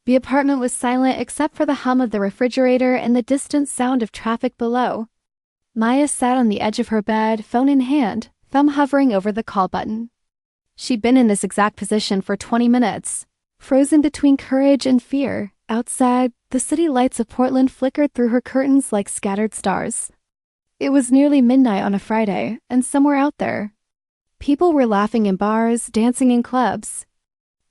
The apartment was silent except for the hum of the refrigerator and the distant sound of traffic below. Maya sat on the edge of her bed, phone in hand, thumb hovering over the call button. She'd been in this exact position for 20 minutes, frozen between courage and fear. Outside, the city lights of Portland flickered through her curtains like scattered stars. It was nearly midnight on a Friday, and somewhere out there, people were laughing in bars, dancing in clubs,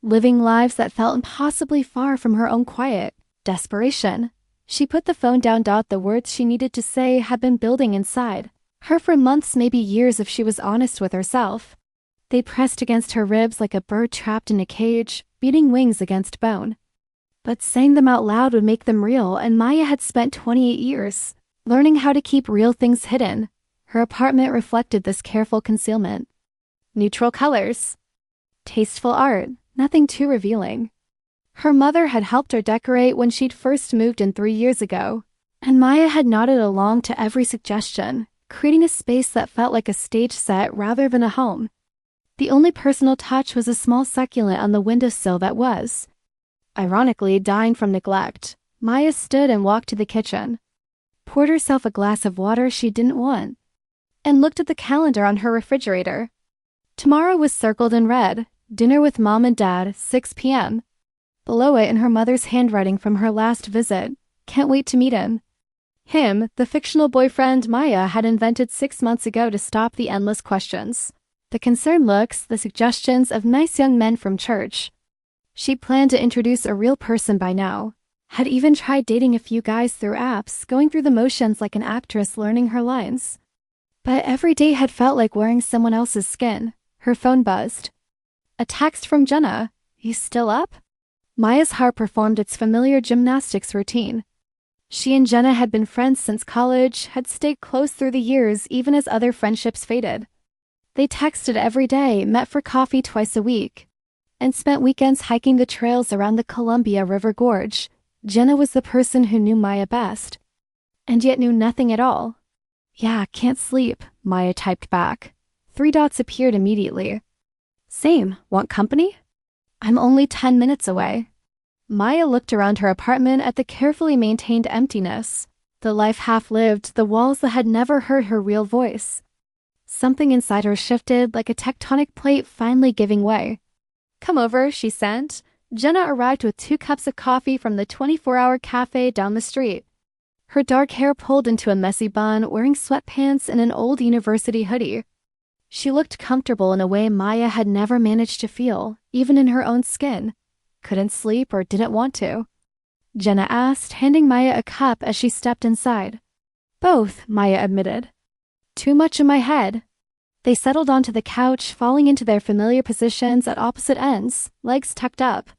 living lives that felt impossibly far from her own quiet desperation. She put the phone down. The words she needed to say had been building inside her for months, maybe years if she was honest with herself. They pressed against her ribs like a bird trapped in a cage, beating wings against bone. But saying them out loud would make them real, and Maya had spent 28 years learning how to keep real things hidden. Her apartment reflected this careful concealment. Neutral colors, tasteful art, nothing too revealing. Her mother had helped her decorate when she'd first moved in 3 years ago, and Maya had nodded along to every suggestion, creating a space that felt like a stage set rather than a home. The only personal touch was a small succulent on the windowsill that was, ironically, dying from neglect. Maya stood and walked to the kitchen, poured herself a glass of water she didn't want, and looked at the calendar on her refrigerator. Tomorrow was circled in red, dinner with Mom and Dad, 6 p.m. Below it, in her mother's handwriting from her last visit, can't wait to meet him. Him, the fictional boyfriend Maya had invented 6 months ago to stop the endless questions, the concerned looks, the suggestions of nice young men from church. She planned to introduce a real person by now, had even tried dating a few guys through apps, going through the motions like an actress learning her lines. But every day had felt like wearing someone else's skin. Her phone buzzed. A text from Jenna. You still up? Maya's heart performed its familiar gymnastics routine. She and Jenna had been friends since college, had stayed close through the years even as other friendships faded. They texted every day, met for coffee twice a week, and spent weekends hiking the trails around the Columbia River Gorge. Jenna was the person who knew Maya best, and yet knew nothing at all. Yeah, can't sleep, Maya typed back. 3 dots appeared immediately. Same, want company? I'm only 10 minutes away. Maya looked around her apartment at the carefully maintained emptiness, the life half-lived, the walls that had never heard her real voice. Something inside her shifted like a tectonic plate finally giving way. Come over, she sent. Jenna arrived with 2 cups of coffee from the 24-hour cafe down the street. Her dark hair pulled into a messy bun, wearing sweatpants and an old university hoodie. She looked comfortable in a way Maya had never managed to feel, even in her own skin. Couldn't sleep or didn't want to? Jenna asked, handing Maya a cup as she stepped inside. Both, Maya admitted. Too much in my head. They settled onto the couch, falling into their familiar positions at opposite ends, legs tucked up.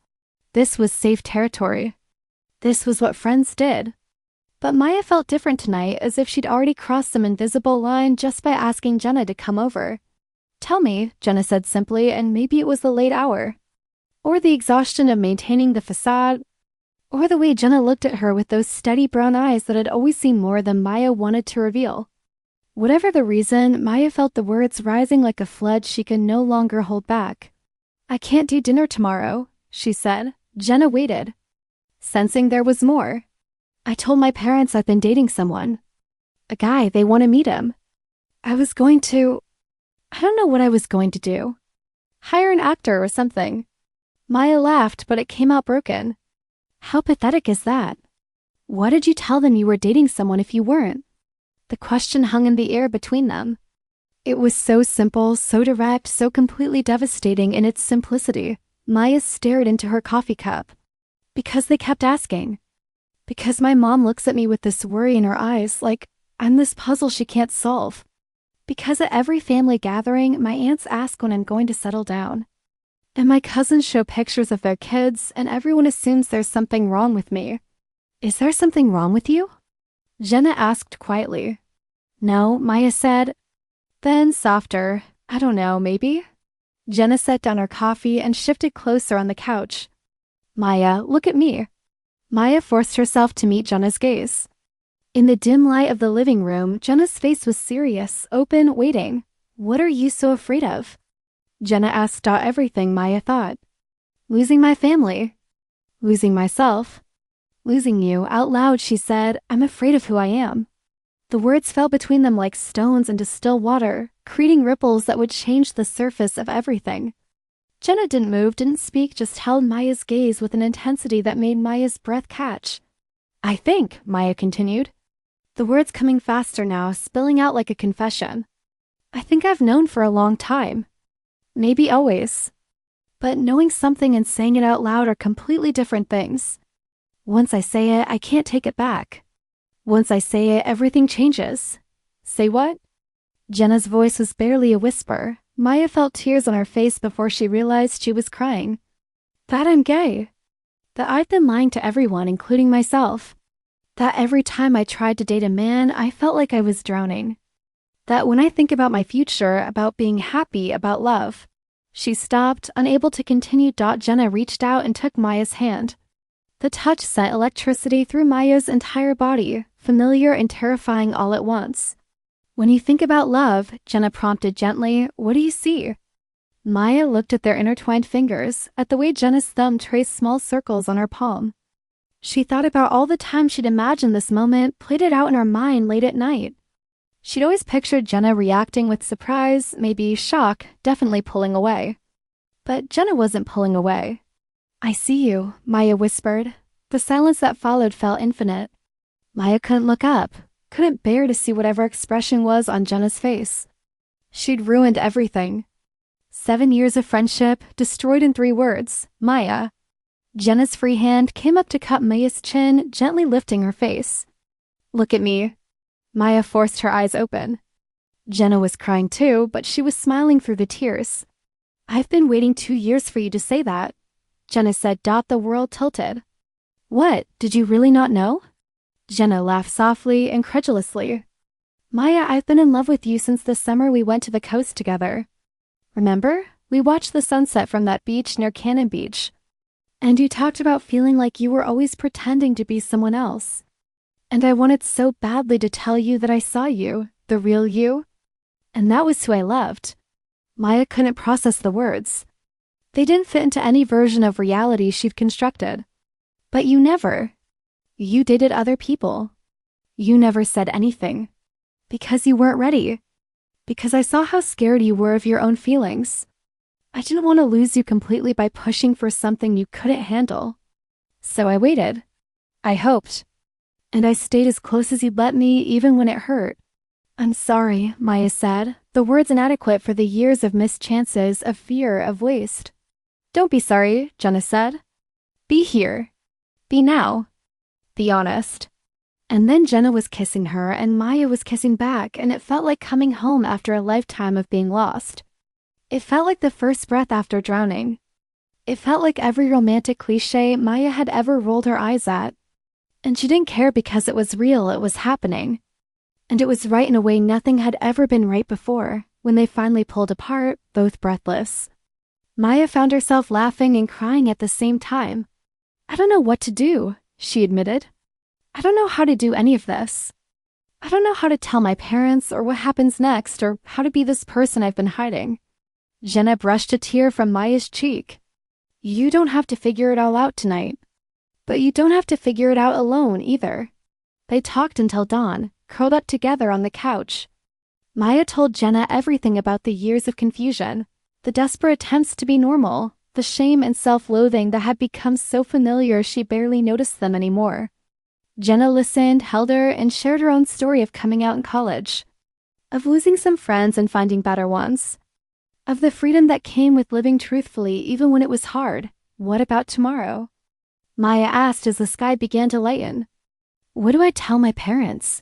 This was safe territory. This was what friends did. But Maya felt different tonight, as if she'd already crossed some invisible line just by asking Jenna to come over. Tell me, Jenna said simply, and maybe it was the late hour, or the exhaustion of maintaining the facade, or the way Jenna looked at her with those steady brown eyes that had always seen more than Maya wanted to reveal. Whatever the reason, Maya felt the words rising like a flood she could no longer hold back. I can't do dinner tomorrow, she said. Jenna waited, sensing there was more. I told my parents I've been dating someone. A guy, they want to meet him. I don't know what I was going to do. Hire an actor or something. Maya laughed, but it came out broken. How pathetic is that? Why did you tell them you were dating someone if you weren't? The question hung in the air between them. It was so simple, so direct, so completely devastating in its simplicity. Maya stared into her coffee cup. Because they kept asking. Because my mom looks at me with this worry in her eyes, like I'm this puzzle she can't solve. Because at every family gathering, my aunts ask when I'm going to settle down. And my cousins show pictures of their kids, and everyone assumes there's something wrong with me. Is there something wrong with you? Jenna asked quietly. No, Maya said. Then softer, I don't know, maybe? Jenna set down her coffee and shifted closer on the couch. Maya, look at me. Maya forced herself to meet Jenna's gaze. In the dim light of the living room, Jenna's face was serious, open, waiting. What are you so afraid of? Jenna asked everything Maya thought. Losing my family. Losing myself. Losing you. Out loud, she said, I'm afraid of who I am. The words fell between them like stones into still water, creating ripples that would change the surface of everything. Jenna didn't move, didn't speak, just held Maya's gaze with an intensity that made Maya's breath catch. I think, Maya continued, the words coming faster now, spilling out like a confession. I think I've known for a long time. Maybe always. But knowing something and saying it out loud are completely different things. Once I say it, I can't take it back. Once I say it, everything changes. Say what? Jenna's voice was barely a whisper. Maya felt tears on her face before she realized she was crying. That I'm gay. That I've been lying to everyone, including myself. That every time I tried to date a man, I felt like I was drowning. That when I think about my future, about being happy, about love. She stopped, unable to continue. Jenna reached out and took Maya's hand. The touch sent electricity through Maya's entire body, familiar and terrifying all at once. When you think about love, Jenna prompted gently, what do you see? Maya looked at their intertwined fingers, at the way Jenna's thumb traced small circles on her palm. She thought about all the times she'd imagined this moment, played it out in her mind late at night. She'd always pictured Jenna reacting with surprise, maybe shock, definitely pulling away. But Jenna wasn't pulling away. I see you, Maya whispered. The silence that followed felt infinite. Maya couldn't look up, couldn't bear to see whatever expression was on Jenna's face. She'd ruined everything. 7 years of friendship, destroyed in 3 words, Maya. Jenna's free hand came up to cup Maya's chin, gently lifting her face. Look at me. Maya forced her eyes open. Jenna was crying too, but she was smiling through the tears. I've been waiting 2 years for you to say that, Jenna said. The world tilted. What, did you really not know? Jenna laughed softly, incredulously. Maya, I've been in love with you since the summer we went to the coast together. Remember? We watched the sunset from that beach near Cannon Beach. And you talked about feeling like you were always pretending to be someone else. And I wanted so badly to tell you that I saw you, the real you. And that was who I loved. Maya couldn't process the words. They didn't fit into any version of reality she'd constructed. But you never. You dated other people. You never said anything. Because you weren't ready. Because I saw how scared you were of your own feelings. I didn't want to lose you completely by pushing for something you couldn't handle. So I waited. I hoped. And I stayed as close as you'd let me, even when it hurt. I'm sorry, Maya said, the words inadequate for the years of missed chances, of fear, of waste. Don't be sorry, Jenna said. Be here. Be now. Be honest. And then Jenna was kissing her, and Maya was kissing back, and it felt like coming home after a lifetime of being lost. It felt like the first breath after drowning. It felt like every romantic cliche Maya had ever rolled her eyes at. And she didn't care because it was real, it was happening. And it was right in a way nothing had ever been right before, when they finally pulled apart, both breathless. Maya found herself laughing and crying at the same time. I don't know what to do, she admitted. I don't know how to do any of this. I don't know how to tell my parents, or what happens next, or how to be this person I've been hiding. Jenna brushed a tear from Maya's cheek. You don't have to figure it all out tonight. But you don't have to figure it out alone either. They talked until dawn, curled up together on the couch. Maya told Jenna everything about the years of confusion, the desperate attempts to be normal, the shame and self-loathing that had become so familiar she barely noticed them anymore. Jenna listened, held her, and shared her own story of coming out in college, of losing some friends and finding better ones, of the freedom that came with living truthfully even when it was hard. What about tomorrow? Maya asked as the sky began to lighten. What do I tell my parents?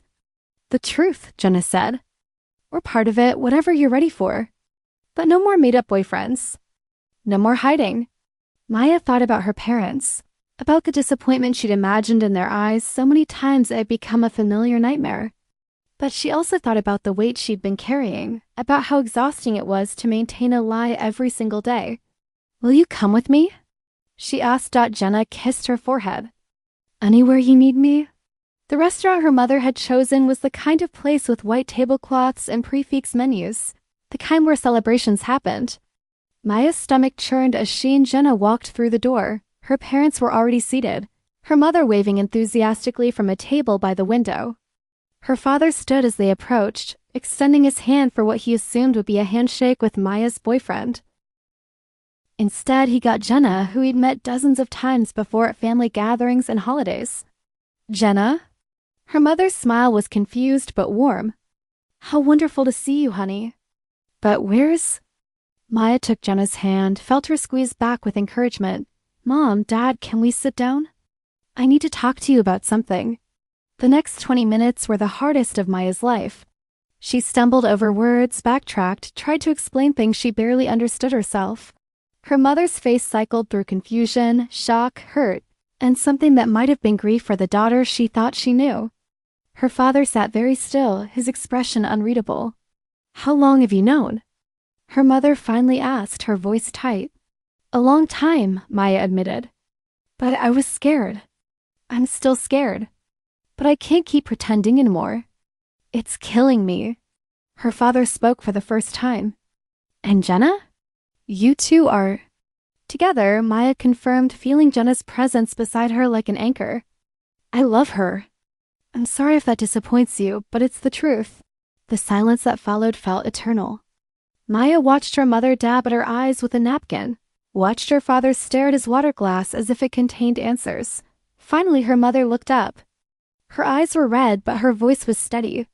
The truth, Jenna said. Or part of it, whatever you're ready for. But no more made-up boyfriends. No more hiding. Maya thought about her parents, about the disappointment she'd imagined in their eyes so many times it had become a familiar nightmare. But she also thought about the weight she'd been carrying, about how exhausting it was to maintain a lie every single day. Will you come with me? She asked. Jenna kissed her forehead. Anywhere you need me? The restaurant her mother had chosen was the kind of place with white tablecloths and prefix menus, the kind where celebrations happened. Maya's stomach churned as she and Jenna walked through the door, Her parents were already seated, her mother waving enthusiastically from a table by the window. Her father stood as they approached, extending his hand for what he assumed would be a handshake with Maya's boyfriend. Instead, he got Jenna, who he'd met dozens of times before at family gatherings and holidays. "Jenna?" Her mother's smile was confused but warm. "How wonderful to see you, honey." "But where's—" Maya took Jenna's hand, felt her squeeze back with encouragement. "Mom, Dad, can we sit down? I need to talk to you about something." The next 20 minutes were the hardest of Maya's life. She stumbled over words, backtracked, tried to explain things she barely understood herself. Her mother's face cycled through confusion, shock, hurt, and something that might have been grief for the daughter she thought she knew. Her father sat very still, his expression unreadable. "How long have you known?" her mother finally asked, her voice tight. "A long time," Maya admitted. "But I was scared. I'm still scared. But I can't keep pretending anymore. It's killing me." Her father spoke for the first time. "And Jenna? You two are—" Together, Maya confirmed, feeling Jenna's presence beside her like an anchor. "I love her. I'm sorry if that disappoints you, but it's the truth." The silence that followed felt eternal. Maya watched her mother dab at her eyes with a napkin, watched her father stare at his water glass as if it contained answers. Finally, her mother looked up. Her eyes were red, but her voice was steady.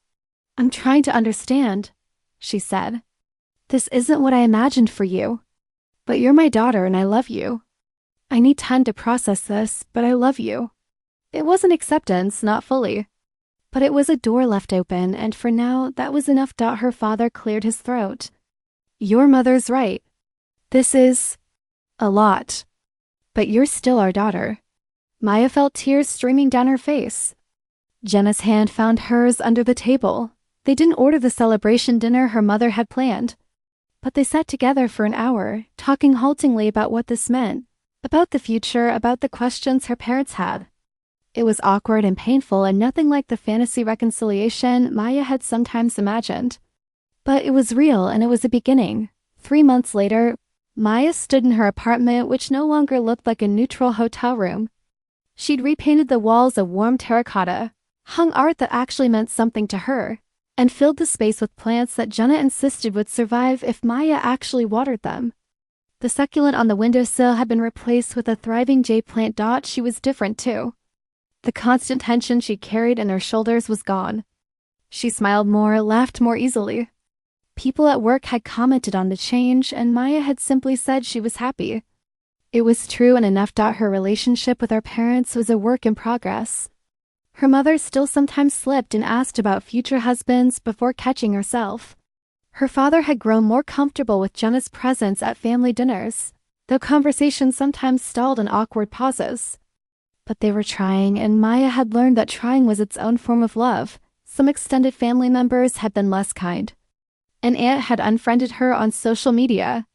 "I'm trying to understand," she said. "This isn't what I imagined for you. But you're my daughter and I love you. I need time to process this, but I love you." It wasn't acceptance, not fully. But it was a door left open, and for now, that was enough. Her father cleared his throat. "Your mother's right. This is a lot. But you're still our daughter." Maya felt tears streaming down her face. Jenna's hand found hers under the table. They didn't order the celebration dinner her mother had planned. But they sat together for an hour, talking haltingly about what this meant, about the future, about the questions her parents had. It was awkward and painful and nothing like the fantasy reconciliation Maya had sometimes imagined. But it was real and it was a beginning. 3 months later, Maya stood in her apartment, which no longer looked like a neutral hotel room. She'd repainted the walls a warm terracotta, hung art that actually meant something to her, and filled the space with plants that Jenna insisted would survive if Maya actually watered them. The succulent on the windowsill had been replaced with a thriving jade plant. She was different too. The constant tension she carried in her shoulders was gone. She smiled more, laughed more easily. People at work had commented on the change, and Maya had simply said she was happy. It was true and enough. Her relationship with her parents was a work in progress. Her mother still sometimes slipped and asked about future husbands before catching herself. Her father had grown more comfortable with Jenna's presence at family dinners, though conversations sometimes stalled in awkward pauses. But they were trying, and Maya had learned that trying was its own form of love. Some extended family members had been less kind. An aunt had unfriended her on social media.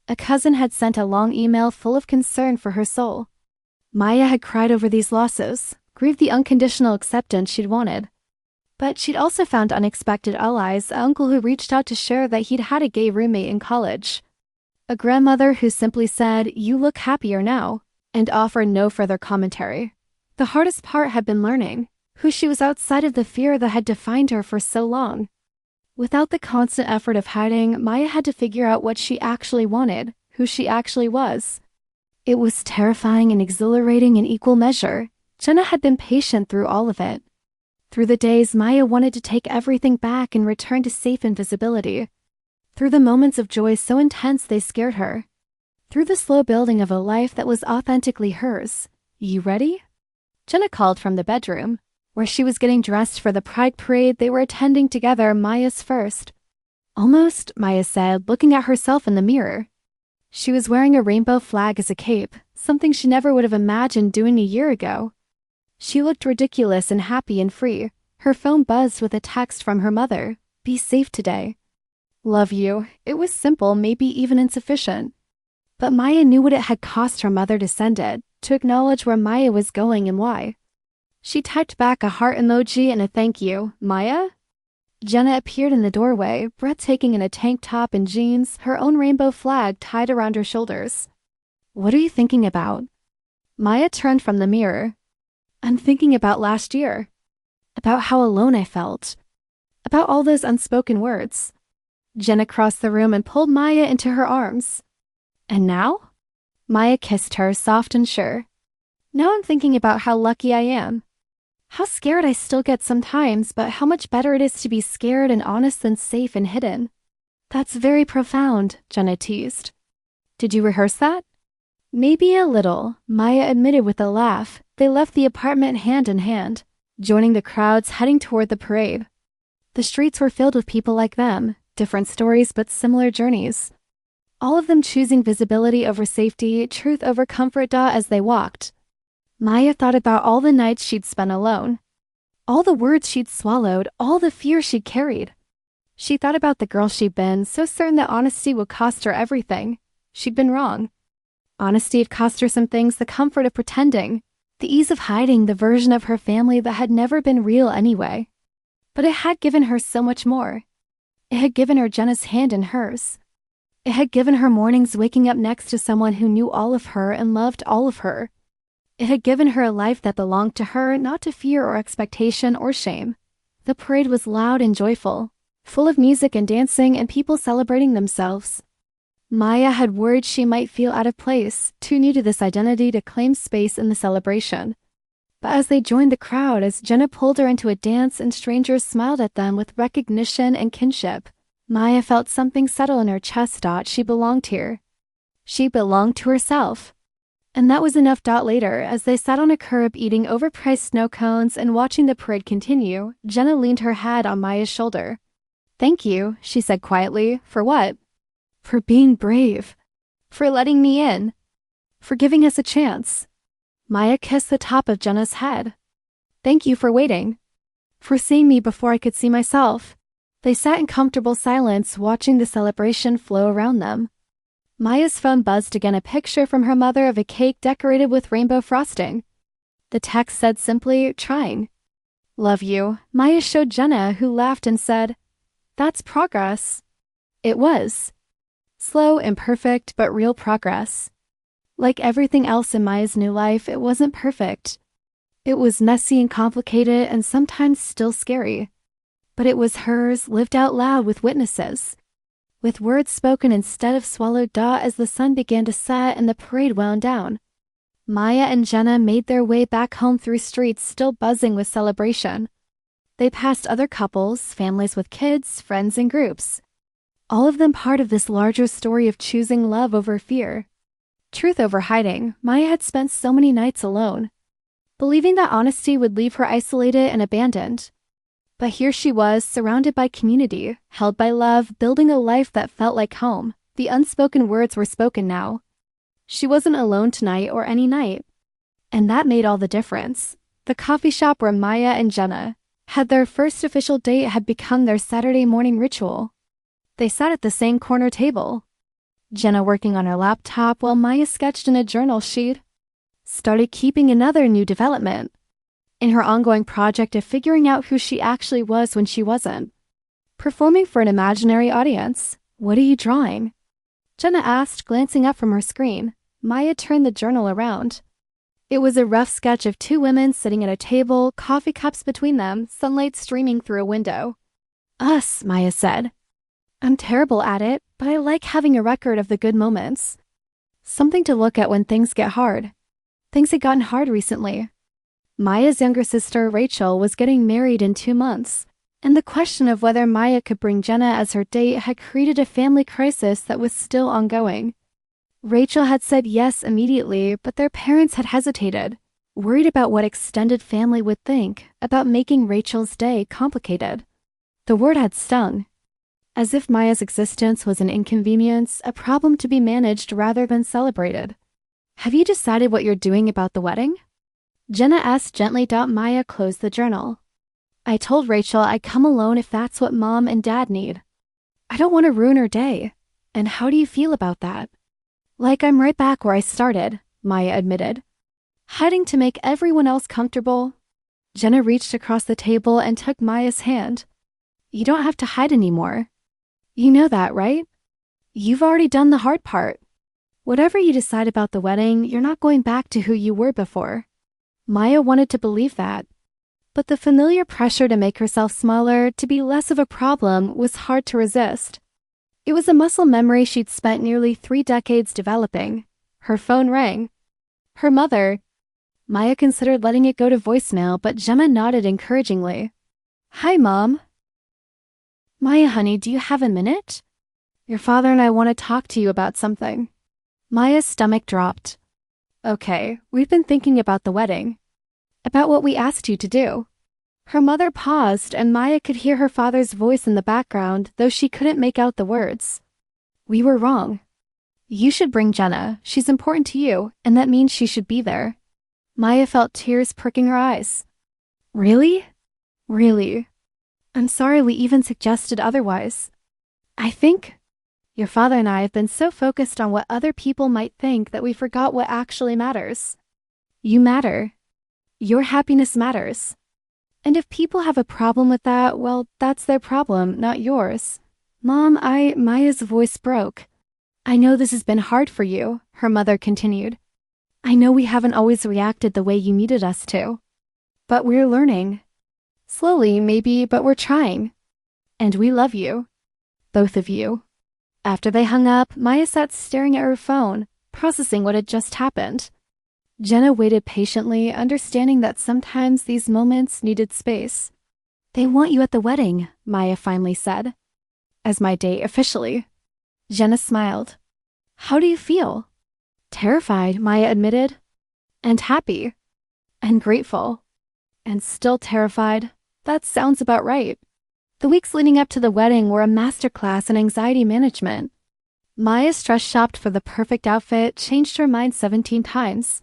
A cousin had sent a long email full of concern for her soul. Maya had cried over these losses, grieved the unconditional acceptance she'd wanted. But she'd also found unexpected allies, an uncle who reached out to share that he'd had a gay roommate in college, a grandmother who simply said, "You look happier now," and offered no further commentary. The hardest part had been learning who she was outside of the fear that had defined her for so long. Without the constant effort of hiding, Maya had to figure out what she actually wanted, who she actually was. It was terrifying and exhilarating in equal measure. Jenna had been patient through all of it. Through the days Maya wanted to take everything back and return to safe invisibility. Through the moments of joy so intense they scared her. Through the slow building of a life that was authentically hers. "You ready?" Jenna called from the bedroom, where she was getting dressed for the pride parade they were attending together, Maya's first. "Almost," Maya said, looking at herself in the mirror. She was wearing a rainbow flag as a cape, something she never would have imagined doing a year ago. She looked ridiculous and happy and free. Her phone buzzed with a text from her mother. "Be safe today." "Love you." It was simple, maybe even insufficient. But Maya knew what it had cost her mother to send it, to acknowledge where Maya was going and why. She typed back a heart emoji and a thank you. "Maya?" Jenna appeared in the doorway, breathtaking in a tank top and jeans, her own rainbow flag tied around her shoulders. "What are you thinking about?" Maya turned from the mirror. I'm thinking about last year. About how alone I felt. About all those unspoken words. Jenna crossed the room and pulled Maya into her arms. And now? Maya kissed her, soft and sure. Now I'm thinking about how lucky I am. How scared I still get sometimes, but how much better it is to be scared and honest than safe and hidden. That's very profound, Jenna teased. Did you rehearse that? Maybe a little, Maya admitted with a laugh. They left the apartment hand in hand, joining the crowds heading toward the parade. The streets were filled with people like them, different stories but similar journeys. All of them choosing visibility over safety, truth over comfort as they walked. Maya thought about all the nights she'd spent alone. All the words she'd swallowed, all the fear she'd carried. She thought about the girl she'd been, so certain that honesty would cost her everything. She'd been wrong. Honesty had cost her some things, the comfort of pretending, the ease of hiding the version of her family that had never been real anyway. But it had given her so much more. It had given her Jenna's hand in hers. It had given her mornings waking up next to someone who knew all of her and loved all of her. It had given her a life that belonged to her, not to fear or expectation or shame. The parade was loud and joyful, full of music and dancing and people celebrating themselves. Maya had worried she might feel out of place, too new to this identity to claim space in the celebration. But as they joined the crowd, as Jenna pulled her into a dance and strangers smiled at them with recognition and kinship, Maya felt something settle in her chest. She belonged here. She belonged to herself. And that was enough. Later, as they sat on a curb eating overpriced snow cones and watching the parade continue, Jenna leaned her head on Maya's shoulder. Thank you, she said quietly. For what? For being brave. For letting me in. For giving us a chance. Maya kissed the top of Jenna's head. Thank you for waiting. For seeing me before I could see myself. They sat in comfortable silence, watching the celebration flow around them. Maya's phone buzzed again, a picture from her mother of a cake decorated with rainbow frosting. The text said simply, trying. Love you, Maya showed Jenna, who laughed and said, That's progress. It was. Slow, imperfect, but real progress. Like everything else in Maya's new life, it wasn't perfect. It was messy and complicated and sometimes still scary. But it was hers, lived out loud with witnesses. With words spoken instead of swallowed. As the sun began to set and the parade wound down, Maya and Jenna made their way back home through streets still buzzing with celebration. They passed other couples, families with kids, friends and groups. All of them part of this larger story of choosing love over fear. Truth over hiding. Maya had spent so many nights alone, believing that honesty would leave her isolated and abandoned. But here she was, surrounded by community, held by love, building a life that felt like home. The unspoken words were spoken now. She wasn't alone tonight or any night. And that made all the difference. The coffee shop where Maya and Jenna had their first official date had become their Saturday morning ritual. They sat at the same corner table, Jenna working on her laptop while Maya sketched in a journal she'd started keeping. Another new development in her ongoing project of figuring out who she actually was when she wasn't. Performing for an imaginary audience. What are you drawing? Jenna asked, glancing up from her screen. Maya turned the journal around. It was a rough sketch of two women sitting at a table, coffee cups between them, sunlight streaming through a window. Us, Maya said. I'm terrible at it, but I like having a record of the good moments. Something to look at when things get hard. Things had gotten hard recently. Maya's younger sister, Rachel, was getting married in 2 months, and the question of whether Maya could bring Jenna as her date had created a family crisis that was still ongoing. Rachel had said yes immediately, but their parents had hesitated, worried about what extended family would think, about making Rachel's day complicated. The word had stung, as if Maya's existence was an inconvenience, a problem to be managed rather than celebrated. Have you decided what you're doing about the wedding? Jenna asked gently. Maya closed the journal. I told Rachel I'd come alone if that's what Mom and Dad need. I don't want to ruin her day. And how do you feel about that? Like I'm right back where I started, Maya admitted. Hiding to make everyone else comfortable. Jenna reached across the table and took Maya's hand. You don't have to hide anymore. You know that, right? You've already done the hard part. Whatever you decide about the wedding, you're not going back to who you were before. Maya wanted to believe that. But the familiar pressure to make herself smaller, to be less of a problem, was hard to resist. It was a muscle memory she'd spent nearly 3 decades developing. Her phone rang. Her mother. Maya considered letting it go to voicemail, but Gemma nodded encouragingly. "Hi, Mom." "Maya, honey, do you have a minute? Your father and I want to talk to you about something." Maya's stomach dropped. "Okay, we've been thinking about the wedding. About what we asked you to do." Her mother paused, and Maya could hear her father's voice in the background, though she couldn't make out the words. "We were wrong. You should bring Jenna. She's important to you, and that means she should be there." Maya felt tears pricking her eyes. "Really? Really? I'm sorry we even suggested otherwise. I think your father and I have been so focused on what other people might think that we forgot what actually matters. You matter. Your happiness matters. And if people have a problem with that, well, that's their problem, not yours." "Mom, Maya's voice broke. "I know this has been hard for you," her mother continued. "I know we haven't always reacted the way you needed us to. But we're learning. Slowly, maybe, but we're trying. And we love you. Both of you." After they hung up, Maya sat staring at her phone, processing what had just happened. Jenna waited patiently, understanding that sometimes these moments needed space. "They want you at the wedding," Maya finally said. "As my date officially." Jenna smiled. "How do you feel?" "Terrified," Maya admitted. "And happy. And grateful. And still terrified. That sounds about right." The weeks leading up to the wedding were a masterclass in anxiety management. Maya stress-shopped for the perfect outfit, changed her mind 17 times,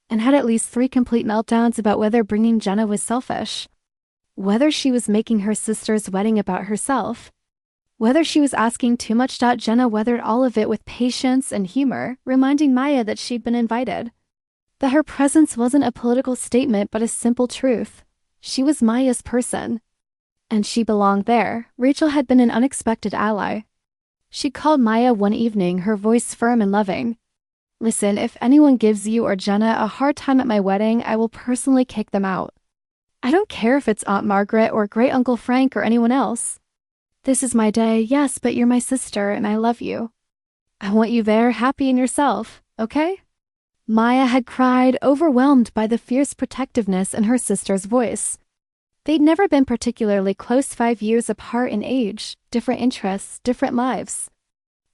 and had at least 3 complete meltdowns about whether bringing Jenna was selfish, whether she was making her sister's wedding about herself, whether she was asking too much. Jenna weathered all of it with patience and humor, reminding Maya that she'd been invited, that her presence wasn't a political statement but a simple truth. She was Maya's person, and she belonged there. Rachel had been an unexpected ally. She called Maya one evening, her voice firm and loving. "Listen, if anyone gives you or Jenna a hard time at my wedding, I will personally kick them out. I don't care if it's Aunt Margaret or Great Uncle Frank or anyone else. This is my day, yes, but you're my sister and I love you. I want you there, happy in yourself, okay?" Maya had cried, overwhelmed by the fierce protectiveness in her sister's voice. They'd never been particularly close, 5 years apart in age, different interests, different lives.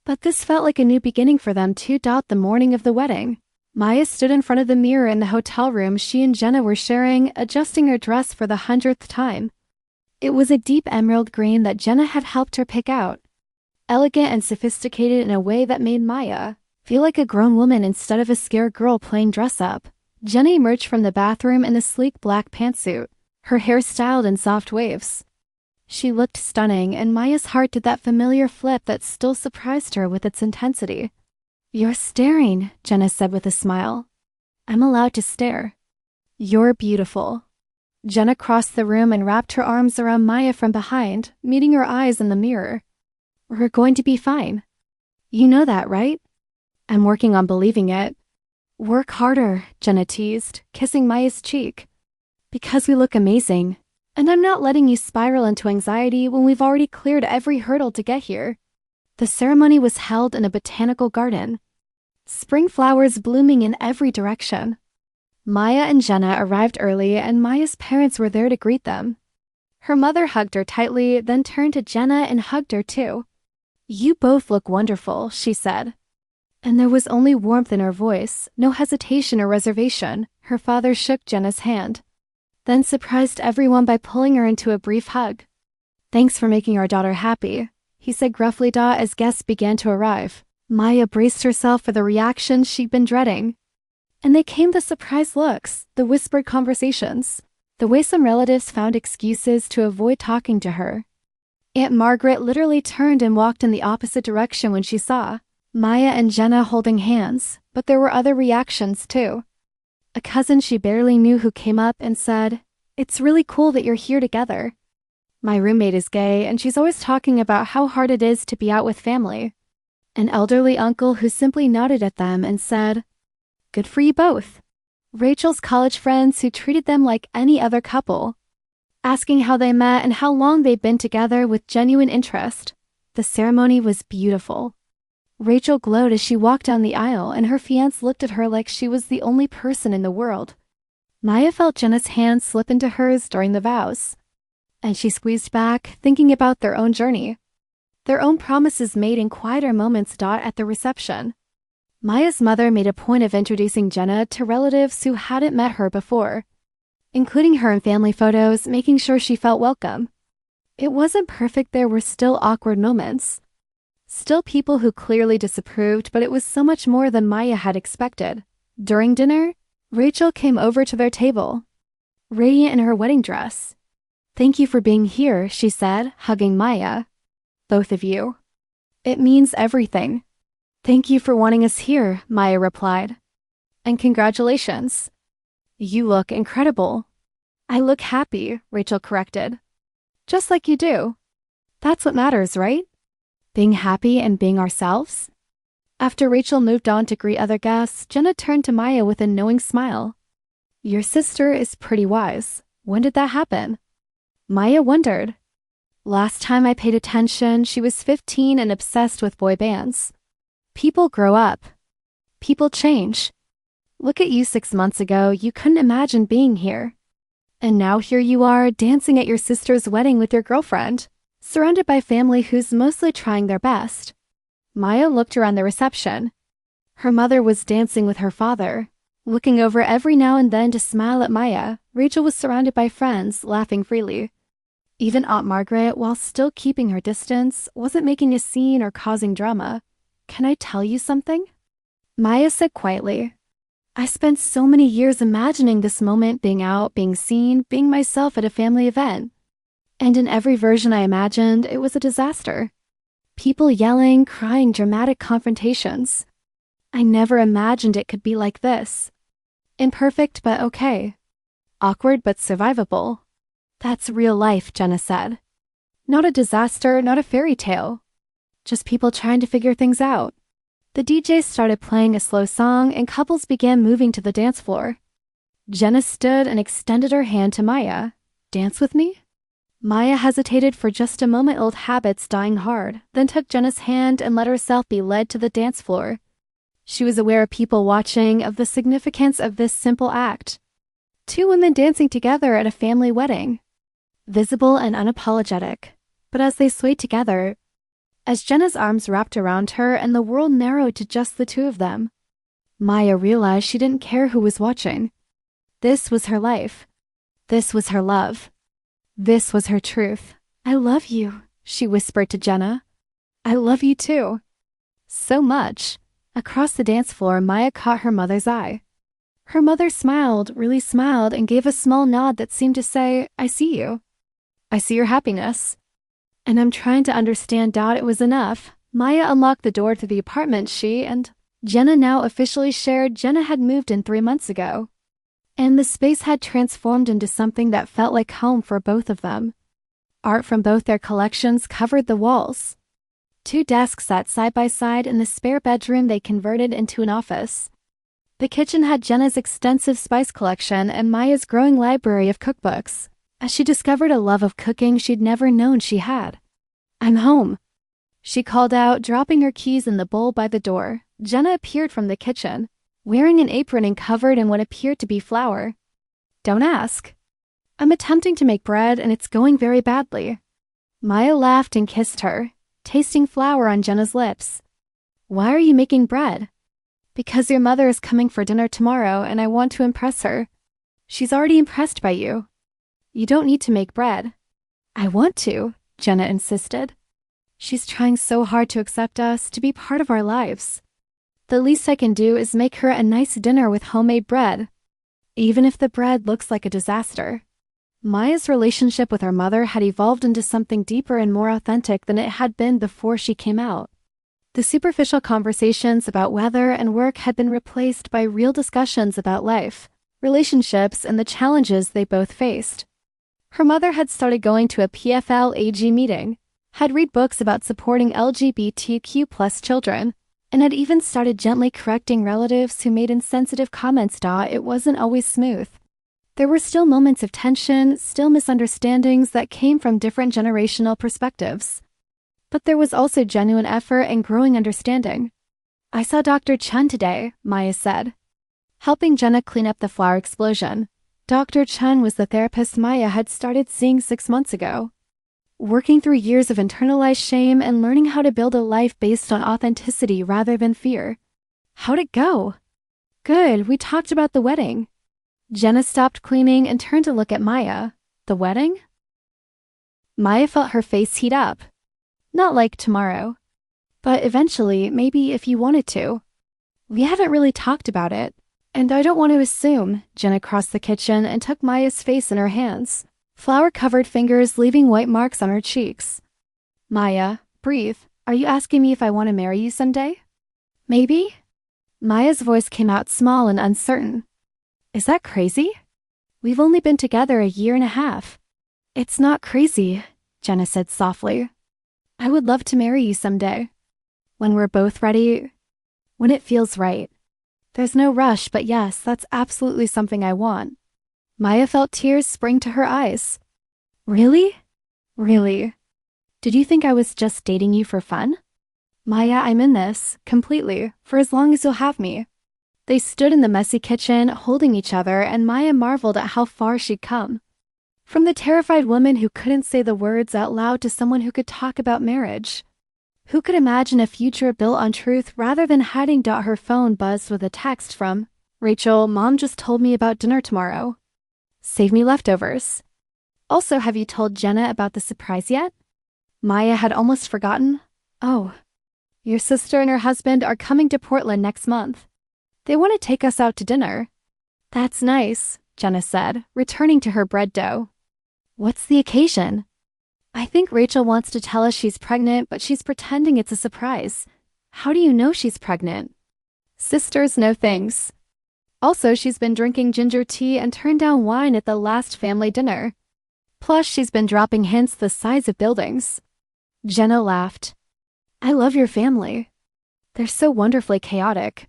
But this felt like a new beginning for them too. The morning of the wedding, Maya stood in front of the mirror in the hotel room she and Jenna were sharing, adjusting her dress for the 100th time. It was a deep emerald green that Jenna had helped her pick out, elegant and sophisticated in a way that made Maya feel like a grown woman instead of a scared girl playing dress-up. Jenna emerged from the bathroom in a sleek black pantsuit, her hair styled in soft waves. She looked stunning, and Maya's heart did that familiar flip that still surprised her with its intensity. "You're staring," Jenna said with a smile. "I'm allowed to stare." "You're beautiful." Jenna crossed the room and wrapped her arms around Maya from behind, meeting her eyes in the mirror. "We're going to be fine. You know that, right?" "I'm working on believing it." "Work harder," Jenna teased, kissing Maya's cheek. "Because we look amazing. And I'm not letting you spiral into anxiety when we've already cleared every hurdle to get here." The ceremony was held in a botanical garden, spring flowers blooming in every direction. Maya and Jenna arrived early, and Maya's parents were there to greet them. Her mother hugged her tightly, then turned to Jenna and hugged her too. "You both look wonderful," she said. And there was only warmth in her voice, no hesitation or reservation. Her father shook Jenna's hand, then surprised everyone by pulling her into a brief hug. "Thanks for making our daughter happy," he said gruffly as guests began to arrive. Maya braced herself for the reaction she'd been dreading. And they came, the surprised looks, the whispered conversations, the way some relatives found excuses to avoid talking to her. Aunt Margaret literally turned and walked in the opposite direction when she saw Maya and Jenna holding hands, but there were other reactions too. A cousin she barely knew who came up and said, "It's really cool that you're here together. My roommate is gay, and she's always talking about how hard it is to be out with family." an elderly uncle who simply nodded at them and said, "Good for you both." Rachel's college friends who treated them like any other couple, asking how they met and how long they'd been together with genuine interest. The ceremony was beautiful. Rachel glowed as she walked down the aisle, and her fiancé looked at her like she was the only person in the world. Maya felt Jenna's hand slip into hers during the vows, and she squeezed back, thinking about their own journey, their own promises made in quieter moments. At the reception, Maya's mother made a point of introducing Jenna to relatives who hadn't met her before, including her in family photos, making sure she felt welcome. It wasn't perfect. There were still awkward moments, still people who clearly disapproved, but it was so much more than Maya had expected. During dinner, Rachel came over to their table, radiant in her wedding dress. "Thank you for being here," she said, hugging Maya. "Both of you. It means everything." "Thank you for wanting us here," Maya replied. "And congratulations. You look incredible." "I look happy," Rachel corrected. "Just like you do. That's what matters, right? Being happy and being ourselves." After Rachel moved on to greet other guests, Jenna turned to Maya with a knowing smile. "Your sister is pretty wise. When did that happen?" Maya wondered. "Last time I paid attention, she was 15 and obsessed with boy bands. People grow up. People change. Look at you 6 months ago, you couldn't imagine being here. And now here you are, dancing at your sister's wedding with your girlfriend, surrounded by family who's mostly trying their best." Maya looked around the reception. Her mother was dancing with her father, looking over every now and then to smile at Maya. Rachel was surrounded by friends, laughing freely. Even Aunt Margaret, while still keeping her distance, wasn't making a scene or causing drama. "Can I tell you something?" Maya said quietly. "I spent so many years imagining this moment, being out, being seen, being myself at a family event. And in every version I imagined, it was a disaster. People yelling, crying, dramatic confrontations. I never imagined it could be like this. Imperfect but okay. Awkward but survivable. That's real life," Jenna said. "Not a disaster, not a fairy tale. Just people trying to figure things out." The DJ started playing a slow song and couples began moving to the dance floor. Jenna stood and extended her hand to Maya. "Dance with me?" Maya hesitated for just a moment, old habits dying hard, then took Jenna's hand and let herself be led to the dance floor. She was aware of people watching, of the significance of this simple act. 2 women dancing together at a family wedding. Visible and unapologetic. But as they swayed together, as Jenna's arms wrapped around her and the world narrowed to just the 2 of them, Maya realized she didn't care who was watching. This was her life. This was her love. This was her truth. "I love you," she whispered to Jenna. "I love you too." So much. Across the dance floor, Maya caught her mother's eye. Her mother smiled, really smiled, and gave a small nod that seemed to say, "I see you. I see your happiness. And I'm trying to understand." It was enough. Maya unlocked the door to the apartment she and Jenna now officially shared. Jenna had moved in 3 months ago, and the space had transformed into something that felt like home for both of them. Art from both their collections covered the walls. 2 desks sat side by side in the spare bedroom they converted into an office. The kitchen had Jenna's extensive spice collection and Maya's growing library of cookbooks, as she discovered a love of cooking she'd never known she had. "I'm home," she called out, dropping her keys in the bowl by the door. Jenna appeared from the kitchen, wearing an apron and covered in what appeared to be flour. "Don't ask. I'm attempting to make bread and it's going very badly." Maya laughed and kissed her, tasting flour on Jenna's lips. "Why are you making bread?" "Because your mother is coming for dinner tomorrow and I want to impress her." "She's already impressed by you. You don't need to make bread." "I want to," Jenna insisted. "She's trying so hard to accept us, to be part of our lives. The least I can do is make her a nice dinner with homemade bread, even if the bread looks like a disaster." Maya's relationship with her mother had evolved into something deeper and more authentic than it had been before she came out. The superficial conversations about weather and work had been replaced by real discussions about life, relationships, and the challenges they both faced. Her mother had started going to a PFL AG meeting, had read books about supporting LGBTQ+ children, and had even started gently correcting relatives who made insensitive comments. It wasn't always smooth. There were still moments of tension, still misunderstandings that came from different generational perspectives. But there was also genuine effort and growing understanding. I saw Dr. Chen today, Maya said, helping Jenna clean up the flower explosion. Dr. Chen was the therapist Maya had started seeing 6 months ago. Working through years of internalized shame and learning how to build a life based on authenticity rather than fear. How'd it go? Good, we talked about the wedding. Jenna stopped cleaning and turned to look at Maya. The wedding? Maya felt her face heat up. Not like tomorrow. But eventually, maybe if you wanted to. We haven't really talked about it. And I don't want to assume. Jenna crossed the kitchen and took Maya's face in her hands, flour-covered fingers leaving white marks on her cheeks. Maya, breathe. Are you asking me if I want to marry you someday? Maybe? Maya's voice came out small and uncertain. Is that crazy? We've only been together 1.5 years. It's not crazy, Jenna said softly. I would love to marry you someday. When we're both ready. When it feels right. There's no rush, but yes, that's absolutely something I want. Maya felt tears spring to her eyes. Really? Really? Did you think I was just dating you for fun? Maya, I'm in this, completely, for as long as you'll have me. They stood in the messy kitchen, holding each other, and Maya marveled at how far she'd come. From the terrified woman who couldn't say the words out loud to someone who could talk about marriage. Who could imagine a future built on truth rather than hiding? Her phone buzzed with a text from, Rachel, Mom just told me about dinner tomorrow. Save me leftovers. Also, have you told Jenna about the surprise yet? Maya had almost forgotten. Oh. Your sister and her husband are coming to Portland next month. They want to take us out to dinner. That's nice, Jenna said, returning to her bread dough. What's the occasion? I think Rachel wants to tell us she's pregnant, but she's pretending it's a surprise. How do you know she's pregnant? Sisters know things. Also, she's been drinking ginger tea and turned down wine at the last family dinner. Plus, she's been dropping hints the size of buildings. Jenna laughed. I love your family. They're so wonderfully chaotic.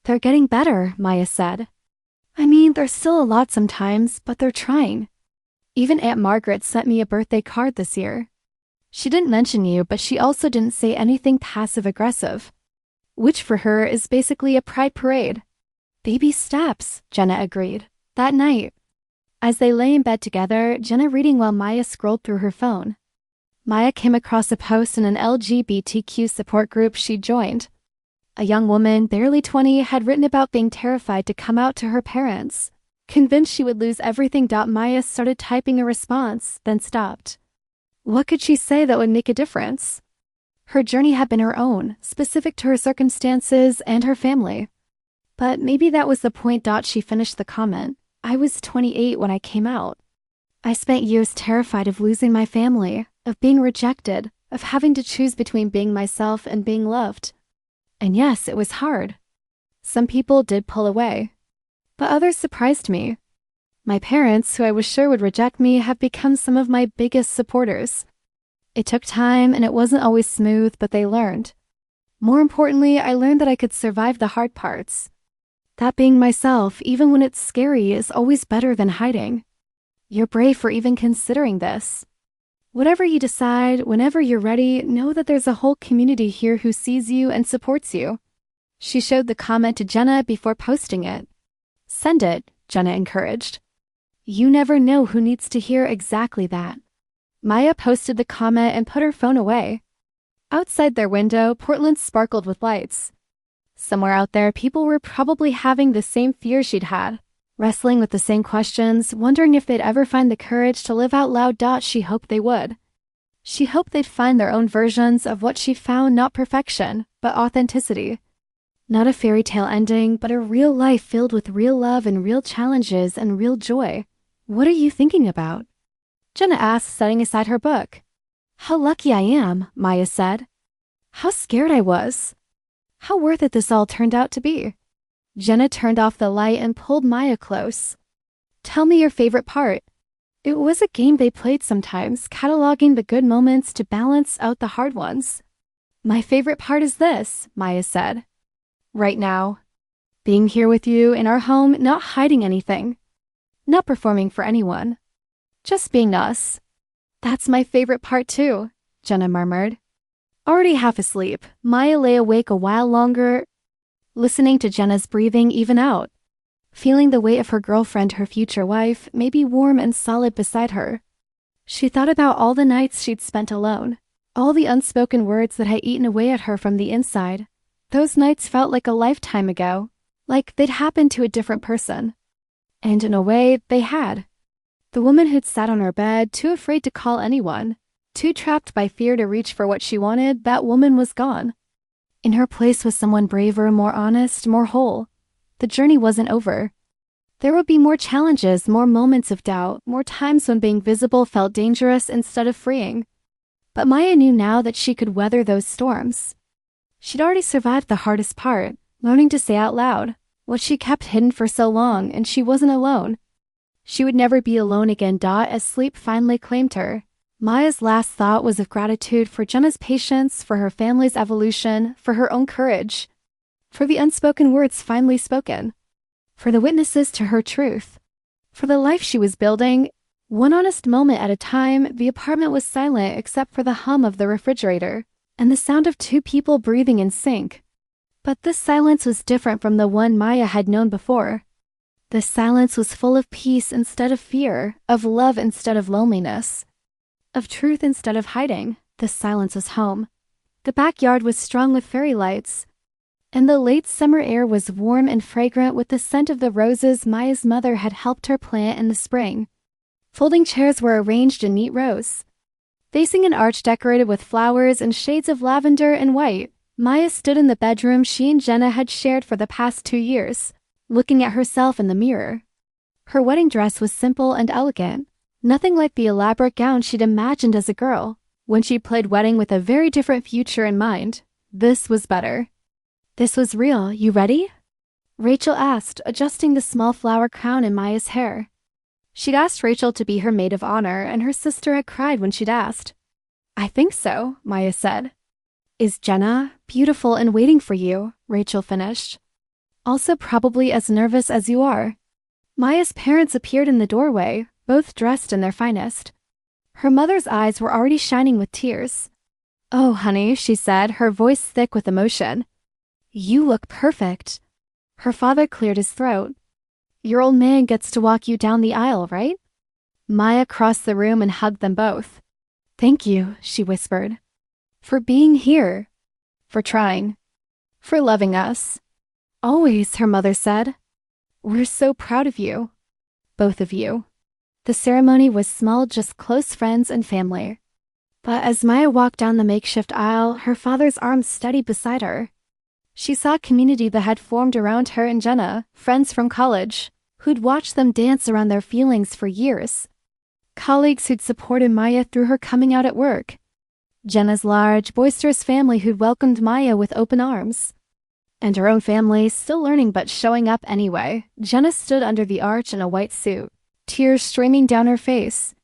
They're getting better, Maya said. I mean, there's still a lot sometimes, but they're trying. Even Aunt Margaret sent me a birthday card this year. She didn't mention you, but she also didn't say anything passive-aggressive, which for her is basically a pride parade. Baby steps, Jenna agreed. That night, as they lay in bed together, Jenna reading while Maya scrolled through her phone. Maya came across a post in an LGBTQ support group she'd joined. A young woman, barely 20, had written about being terrified to come out to her parents. Convinced she would lose everything. Maya started typing a response, then stopped. What could she say that would make a difference? Her journey had been her own, specific to her circumstances and her family. But maybe that was the point. She finished the comment. I was 28 when I came out. I spent years terrified of losing my family, of being rejected, of having to choose between being myself and being loved. And yes, it was hard. Some people did pull away. But others surprised me. My parents, who I was sure would reject me, have become some of my biggest supporters. It took time and it wasn't always smooth, but they learned. More importantly, I learned that I could survive the hard parts. That being myself, even when it's scary, is always better than hiding. You're brave for even considering this. Whatever you decide, whenever you're ready, know that there's a whole community here who sees you and supports you. She showed the comment to Jenna before posting it. Send it, Jenna encouraged. You never know who needs to hear exactly that. Maya posted the comment and put her phone away. Outside their window, Portland sparkled with lights. Somewhere out there, people were probably having the same fears she'd had, wrestling with the same questions, wondering if they'd ever find the courage to live out loud. She hoped they would. She hoped they'd find their own versions of what she found, not perfection, but authenticity. Not a fairy tale ending, but a real life filled with real love and real challenges and real joy. What are you thinking about? Jenna asked, setting aside her book. How lucky I am, Maya said. How scared I was. How worth it this all turned out to be. Jenna turned off the light and pulled Maya close. Tell me your favorite part. It was a game they played sometimes, cataloging the good moments to balance out the hard ones. My favorite part is this, Maya said. Right now. Being here with you in our home, not hiding anything. Not performing for anyone. Just being us. That's my favorite part too, Jenna murmured. Already half asleep, Maya lay awake a while longer, listening to Jenna's breathing even out. Feeling the weight of her girlfriend, her future wife, maybe warm and solid beside her. She thought about all the nights she'd spent alone. All the unspoken words that had eaten away at her from the inside. Those nights felt like a lifetime ago. Like they'd happened to a different person. And in a way, they had. The woman who'd sat on her bed, too afraid to call anyone, too trapped by fear to reach for what she wanted, that woman was gone. In her place was someone braver, more honest, more whole. The journey wasn't over. There would be more challenges, more moments of doubt, more times when being visible felt dangerous instead of freeing. But Maya knew now that she could weather those storms. She'd already survived the hardest part, learning to say out loud what she kept hidden for so long, and she wasn't alone. She would never be alone again, as sleep finally claimed her. Maya's last thought was of gratitude for Jenna's patience, for her family's evolution, for her own courage, for the unspoken words finally spoken, for the witnesses to her truth, for the life she was building. One honest moment at a time, the apartment was silent except for the hum of the refrigerator and the sound of two people breathing in sync. But this silence was different from the one Maya had known before. This silence was full of peace instead of fear, of love instead of loneliness, of truth instead of hiding. This silence was home. The backyard was strung with fairy lights, and the late summer air was warm and fragrant with the scent of the roses Maya's mother had helped her plant in the spring. Folding chairs were arranged in neat rows, facing an arch decorated with flowers and shades of lavender and white. Maya stood in the bedroom she and Jenna had shared for the past 2 years, looking at herself in the mirror. Her wedding dress was simple and elegant, nothing like the elaborate gown she'd imagined as a girl, when she played wedding with a very different future in mind. This was better. This was real. You ready? Rachel asked, adjusting the small flower crown in Maya's hair. She'd asked Rachel to be her maid of honor, and her sister had cried when she'd asked. I think so, Maya said. Is Jenna beautiful and waiting for you? Rachel finished. Also probably as nervous as you are. Maya's parents appeared in the doorway, both dressed in their finest. Her mother's eyes were already shining with tears. Oh, honey, she said, her voice thick with emotion. You look perfect. Her father cleared his throat. Your old man gets to walk you down the aisle, right? Maya crossed the room and hugged them both. Thank you, she whispered. For being here. For trying. For loving us. Always, her mother said. We're so proud of you. Both of you. The ceremony was small, just close friends and family. But as Maya walked down the makeshift aisle, her father's arms steadied beside her. She saw a community that had formed around her and Jenna, friends from college, who'd watched them dance around their feelings for years. Colleagues who'd supported Maya through her coming out at work. Jenna's large, boisterous family who'd welcomed Maya with open arms. And her own family, still learning but showing up anyway. Jenna stood under the arch in a white suit, tears streaming down her face.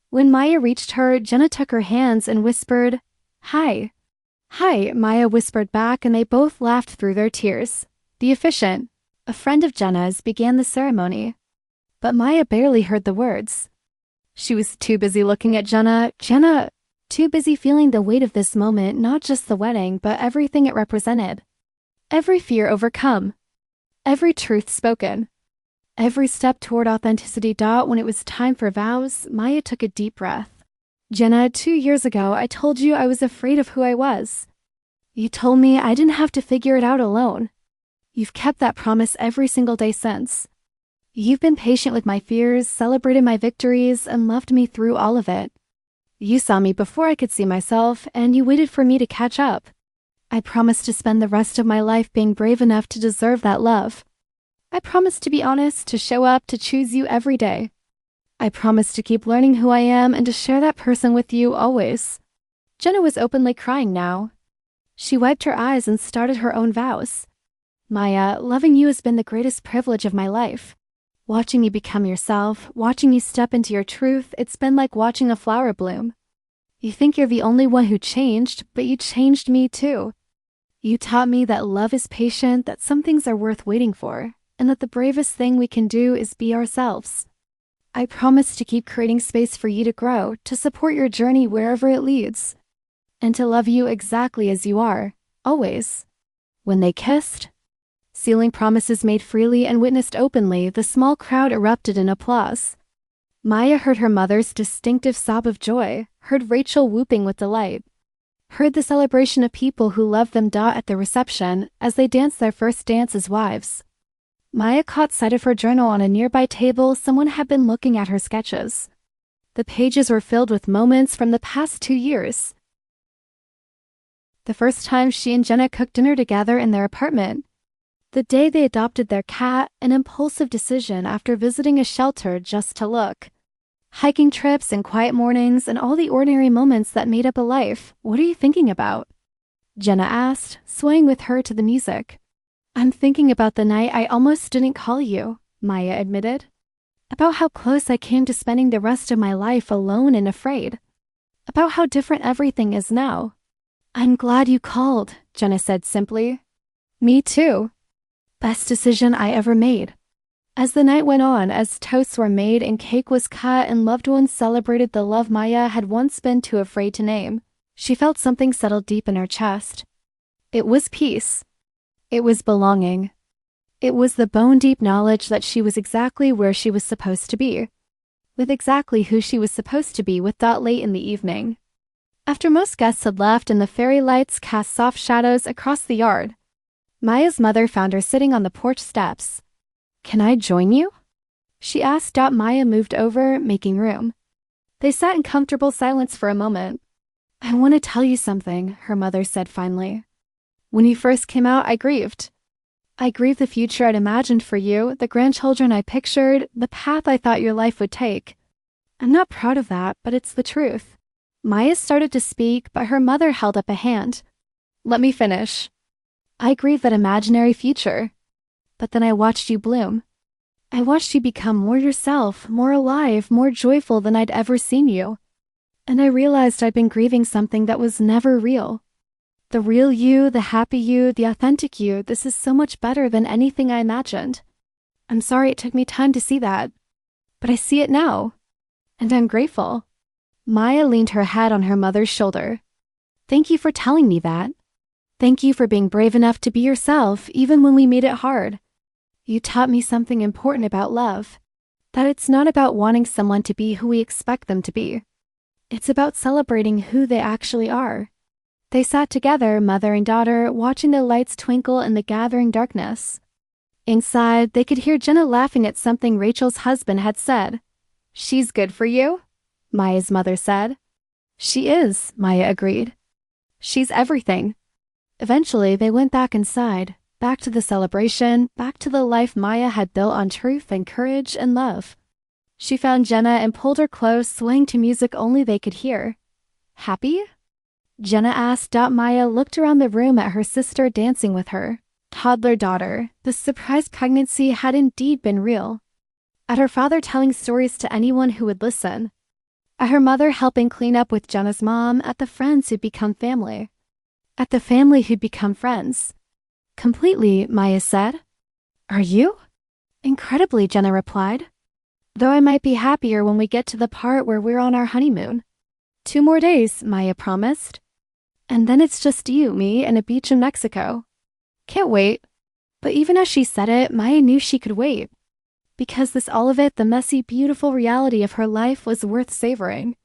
When Maya reached her, Jenna took her hands and whispered, Hi. Hi, Maya whispered back, and they both laughed through their tears. The officiant, a friend of Jenna's, began the ceremony. But Maya barely heard the words. She was too busy looking at Jenna, too busy feeling the weight of this moment, not just the wedding, but everything it represented. Every fear overcome. Every truth spoken. Every step toward authenticity. When it was time for vows, Maya took a deep breath. Jenna, 2 years ago, I told you I was afraid of who I was. You told me I didn't have to figure it out alone. You've kept that promise every single day since. You've been patient with my fears, celebrated my victories, and loved me through all of it. You saw me before I could see myself, and you waited for me to catch up. I promised to spend the rest of my life being brave enough to deserve that love. I promised to be honest, to show up, to choose you every day. I promised to keep learning who I am and to share that person with you always. Jenna was openly crying now. She wiped her eyes and started her own vows. Maya, loving you has been the greatest privilege of my life. Watching you become yourself, watching you step into your truth, it's been like watching a flower bloom. You think you're the only one who changed, but you changed me too. You taught me that love is patient, that some things are worth waiting for, and that the bravest thing we can do is be ourselves. I promise to keep creating space for you to grow, to support your journey wherever it leads, and to love you exactly as you are, always. When they kissed, sealing promises made freely and witnessed openly, the small crowd erupted in applause. Maya heard her mother's distinctive sob of joy, heard Rachel whooping with delight, heard the celebration of people who loved them at the reception as they danced their first dance as wives. Maya caught sight of her journal on a nearby table. Someone had been looking at her sketches. The pages were filled with moments from the past 2 years. The first time she and Jenna cooked dinner together in their apartment. The day they adopted their cat, an impulsive decision after visiting a shelter just to look. Hiking trips and quiet mornings and all the ordinary moments that made up a life. What are you thinking about? Jenna asked, swaying with her to the music. I'm thinking about the night I almost didn't call you, Maya admitted. About how close I came to spending the rest of my life alone and afraid. About how different everything is now. I'm glad you called, Jenna said simply. Me too. Best decision I ever made. As the night went on, as toasts were made and cake was cut and loved ones celebrated the love Maya had once been too afraid to name, she felt something settle deep in her chest. It was peace. It was belonging. It was the bone-deep knowledge that she was exactly where she was supposed to be, with exactly who she was supposed to be with late in the evening. After most guests had left and the fairy lights cast soft shadows across the yard, Maya's mother found her sitting on the porch steps. Can I join you? She asked. Maya moved over, making room. They sat in comfortable silence for a moment. I want to tell you something, her mother said finally. When you first came out, I grieved. I grieved the future I'd imagined for you, the grandchildren I pictured, the path I thought your life would take. I'm not proud of that, but it's the truth. Maya started to speak, but her mother held up a hand. Let me finish. I grieved that imaginary future. But then I watched you bloom. I watched you become more yourself, more alive, more joyful than I'd ever seen you. And I realized I'd been grieving something that was never real. The real you, the happy you, the authentic you, this is so much better than anything I imagined. I'm sorry it took me time to see that. But I see it now. And I'm grateful. Maya leaned her head on her mother's shoulder. Thank you for telling me that. Thank you for being brave enough to be yourself, even when we made it hard. You taught me something important about love. That it's not about wanting someone to be who we expect them to be. It's about celebrating who they actually are. They sat together, mother and daughter, watching the lights twinkle in the gathering darkness. Inside, they could hear Jenna laughing at something Rachel's husband had said. She's good for you? Maya's mother said. She is, Maya agreed. She's everything. Eventually, they went back inside, back to the celebration, back to the life Maya had built on truth and courage and love. She found Jenna and pulled her close, swaying to music only they could hear. Happy? Jenna asked. Maya looked around the room at her sister dancing with her toddler daughter. The surprise pregnancy had indeed been real. At her father telling stories to anyone who would listen. At her mother helping clean up with Jenna's mom. At the friends who'd become family. At the family who'd become friends. Completely, Maya said. Are you? Incredibly, Jenna replied. Though I might be happier when we get to the part where we're on our honeymoon. 2 more days, Maya promised. And then it's just you, me, and a beach in Mexico. Can't wait. But even as she said it, Maya knew she could wait. Because all of it, the messy, beautiful reality of her life was worth savoring.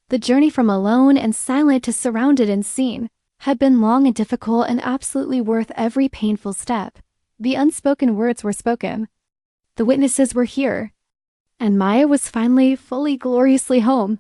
The journey from alone and silent to surrounded and seen had been long and difficult and absolutely worth every painful step. The unspoken words were spoken. The witnesses were here. And Maya was finally, fully, gloriously home.